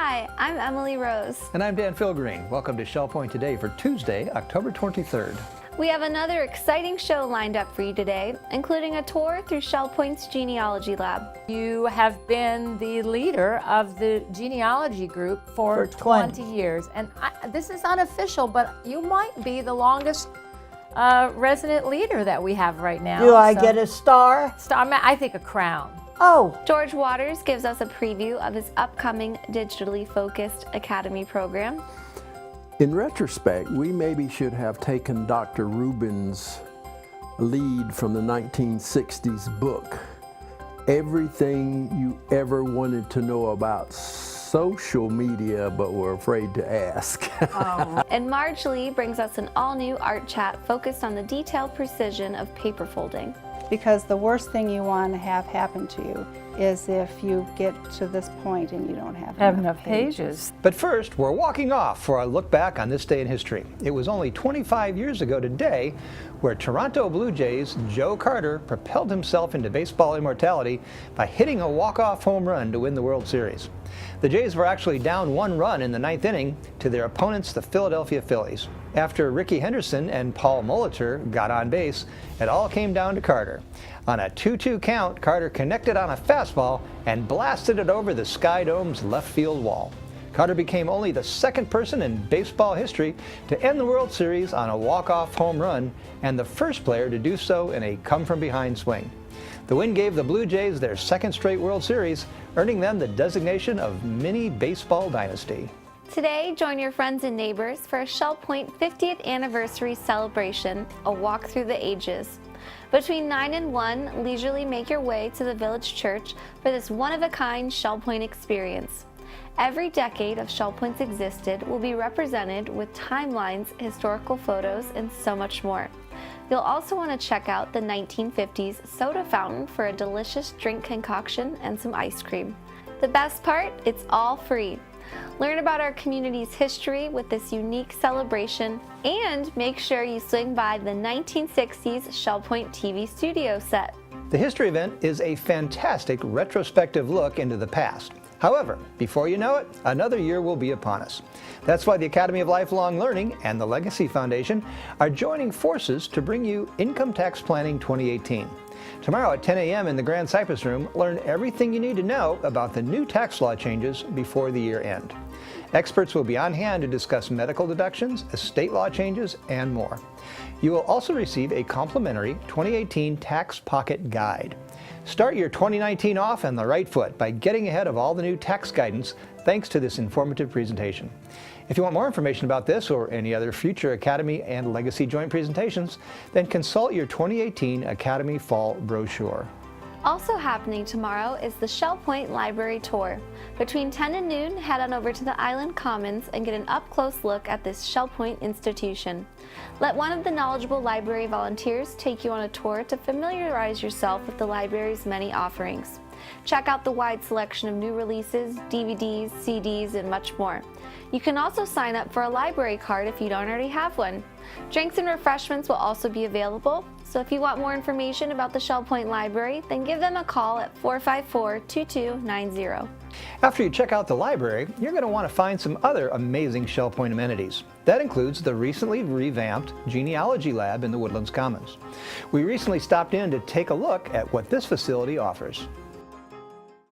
Hi, I'm Emily Rose. And I'm Dan Philgreen. Welcome to Shell Point Today for Tuesday, October 23rd. We have another exciting show lined up for you today, including a tour through Shell Point's Genealogy Lab. You have been the leader of the genealogy group for 20 years. And this is unofficial, but you might be the longest resident leader that we have right now. Do I get a star? I think a crown. Oh. George Waters gives us a preview of his upcoming digitally focused academy program. In retrospect, we maybe should have taken Dr. Rubin's lead from the 1960s book, Everything You Ever Wanted to Know About Social Media But Were Afraid to Ask. And Marge Lee brings us an all-new art chat focused on the detailed precision of paper folding. Because the worst thing you want to have happen to you is if you get to this point and you don't have enough pages. But first, we're walking off for a look back on this day in history. It was only 25 years ago today where Toronto Blue Jays' Joe Carter propelled himself into baseball immortality by hitting a walk-off home run to win the World Series. The Jays were actually down 1 run in the 9th inning to their opponents, the Philadelphia Phillies. After Ricky Henderson and Paul Molitor got on base, it all came down to Carter. On a 2-2 count, Carter connected on a fastball and blasted it over the Sky Dome's left field wall. Carter became only the second person in baseball history to end the World Series on a walk-off home run and the first player to do so in a come-from-behind swing. The win gave the Blue Jays their second straight World Series, earning them the designation of Mini Baseball Dynasty. Today, join your friends and neighbors for a Shell Point 50th anniversary celebration, a walk through the ages. Between 9 and 1, leisurely make your way to the village church for this one-of-a-kind Shell Point experience. Every decade of Shell Point's existed will be represented with timelines, historical photos, and so much more. You'll also want to check out the 1950s soda fountain for a delicious drink concoction and some ice cream. The best part, it's all free. Learn about our community's history with this unique celebration and make sure you swing by the 1960s Shell Point TV studio set. The history event is a fantastic retrospective look into the past. However, before you know it, another year will be upon us. That's why the Academy of Lifelong Learning and the Legacy Foundation are joining forces to bring you Income Tax Planning 2018. Tomorrow at 10 a.m. in the Grand Cypress Room, learn everything you need to know about the new tax law changes before the year end. Experts will be on hand to discuss medical deductions, estate law changes, and more. You will also receive a complimentary 2018 Tax Pocket Guide. Start your 2019 off on the right foot by getting ahead of all the new tax guidance thanks to this informative presentation. If you want more information about this or any other future Academy and Legacy joint presentations, then consult your 2018 Academy Fall Brochure. Also happening tomorrow is the Shell Point Library Tour. Between 10 and noon, head on over to the Island Commons and get an up-close look at this Shell Point institution. Let one of the knowledgeable library volunteers take you on a tour to familiarize yourself with the library's many offerings. Check out the wide selection of new releases, DVDs, CDs, and much more. You can also sign up for a library card if you don't already have one. Drinks and refreshments will also be available, so if you want more information about the Shell Point Library, then give them a call at 454-2290. After you check out the library, you're going to want to find some other amazing Shell Point amenities. That includes the recently revamped Genealogy Lab in the Woodlands Commons. We recently stopped in to take a look at what this facility offers.